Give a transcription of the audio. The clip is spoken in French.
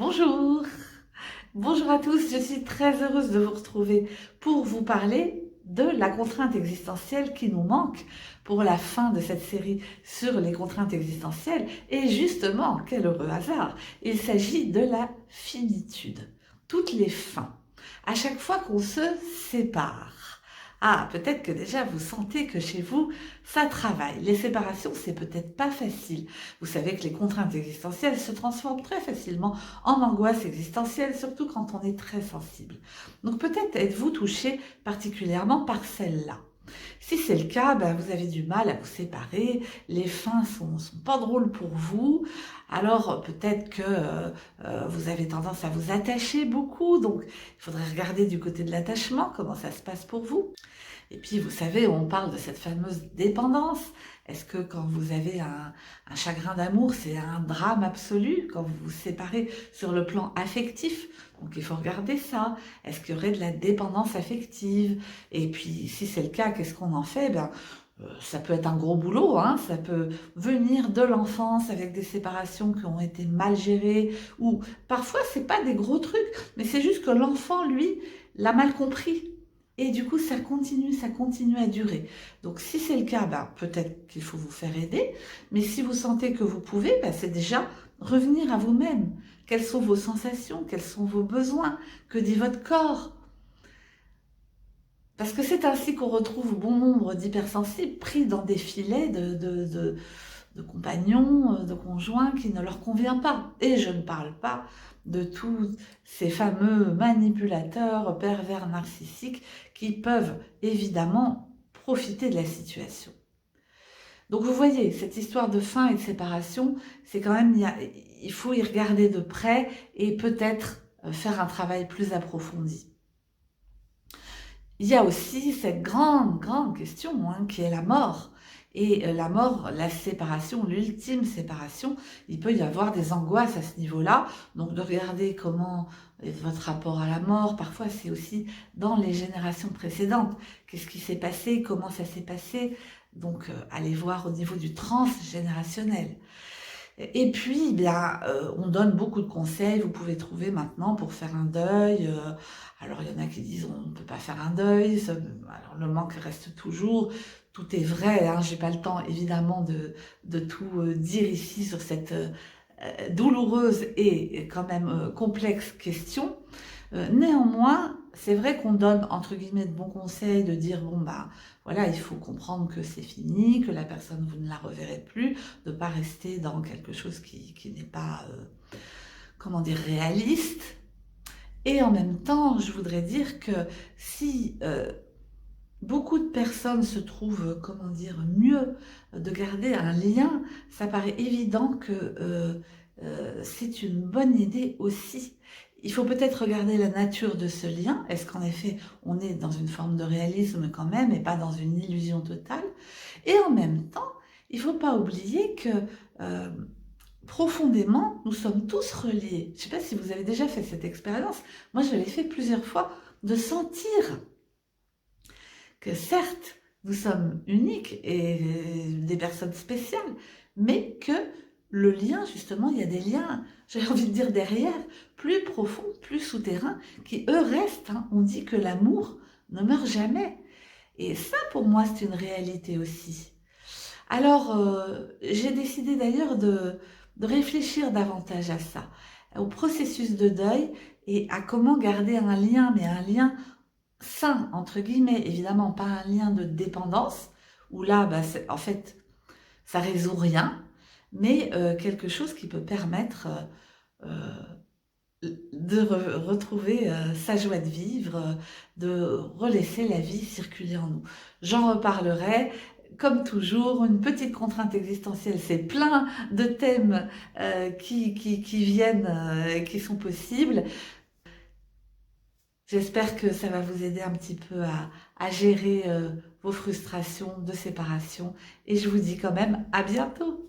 Bonjour, bonjour à tous, je suis très heureuse de vous retrouver pour vous parler de la contrainte existentielle qui nous manque pour la fin de cette série sur les contraintes existentielles. Et justement, quel heureux hasard, il s'agit de la finitude, toutes les fins. À chaque fois qu'on se sépare, ah, peut-être que déjà vous sentez que chez vous, ça travaille. Les séparations, c'est peut-être pas facile. Vous savez que les contraintes existentielles se transforment très facilement en angoisse existentielle, surtout quand on est très sensible. Donc peut-être êtes-vous touché particulièrement par celle-là. Si c'est le cas, ben, vous avez du mal à vous séparer, les fins sont pas drôles pour vous, alors peut-être que vous avez tendance à vous attacher beaucoup, donc il faudrait regarder du côté de l'attachement, comment ça se passe pour vous. Et puis, vous savez, on parle de cette fameuse dépendance. Est-ce que quand vous avez un chagrin d'amour, c'est un drame absolu quand vous vous séparez sur le plan affectif? Donc, il faut regarder ça. Est-ce qu'il y aurait de la dépendance affective? Et puis, si c'est le cas, qu'est-ce qu'on en fait? Ben, ça peut être un gros boulot, hein, ça peut venir de l'enfance avec des séparations qui ont été mal gérées, ou parfois c'est pas des gros trucs, mais c'est juste que l'enfant, lui, l'a mal compris. Et du coup, ça continue à durer. Donc, si c'est le cas, ben, peut-être qu'il faut vous faire aider. Mais si vous sentez que vous pouvez, ben, c'est déjà revenir à vous-même. Quelles sont vos sensations? Quels sont vos besoins? Que dit votre corps? Parce que c'est ainsi qu'on retrouve bon nombre d'hypersensibles pris dans des filets de compagnons, de conjoints qui ne leur convient pas. Et je ne parle pas de tous ces fameux manipulateurs, pervers narcissiques qui peuvent évidemment profiter de la situation. Donc vous voyez, cette histoire de fin et de séparation, c'est quand même, il faut y regarder de près et peut-être faire un travail plus approfondi. Il y a aussi cette grande question hein, qui est la mort. Et la mort, la séparation, l'ultime séparation, il peut y avoir des angoisses à ce niveau-là. Donc de regarder comment est votre rapport à la mort, parfois c'est aussi dans les générations précédentes. Qu'est-ce qui s'est passé, comment ça s'est passé. Donc allez voir au niveau du transgénérationnel. Et puis, eh bien, on donne beaucoup de conseils. Vous pouvez trouver maintenant pour faire un deuil. Alors, il y en a qui disent on ne peut pas faire un deuil. Alors, le manque reste toujours. Tout est vrai. Hein, j'ai pas le temps, évidemment, de tout dire ici sur cette douloureuse et quand même complexe question. Néanmoins, c'est vrai qu'on donne entre guillemets de bons conseils, de dire bon bah voilà, il faut comprendre que c'est fini, que la personne vous ne la reverrez plus, de ne pas rester dans quelque chose qui n'est pas comment dire réaliste. Et en même temps, je voudrais dire que si beaucoup de personnes se trouvent, comment dire, mieux de garder un lien, ça paraît évident que c'est une bonne idée aussi. Il faut peut-être regarder la nature de ce lien. Est-ce qu'en effet, on est dans une forme de réalisme quand même et pas dans une illusion totale? Et en même temps, il ne faut pas oublier que euh, profondément, nous sommes tous reliés. Je ne sais pas si vous avez déjà fait cette expérience. Moi, je l'ai fait plusieurs fois, de sentir que certes, nous sommes uniques et des personnes spéciales, mais que le lien, justement, il y a des liens, j'ai envie de dire derrière, plus profonds, plus souterrains, qui eux restent. Hein. On dit que l'amour ne meurt jamais. Et ça, pour moi, c'est une réalité aussi. Alors, j'ai décidé d'ailleurs de réfléchir davantage à ça, au processus de deuil et à comment garder un lien, mais un lien sain, entre guillemets, évidemment pas un lien de dépendance, où là, bah, en fait, ça résout rien, mais quelque chose qui peut permettre de retrouver sa joie de vivre, de relaisser la vie circuler en nous. J'en reparlerai. Comme toujours, une petite contrainte existentielle, c'est plein de thèmes qui viennent, qui sont possibles. J'espère que ça va vous aider un petit peu à gérer vos frustrations de séparation et je vous dis quand même à bientôt.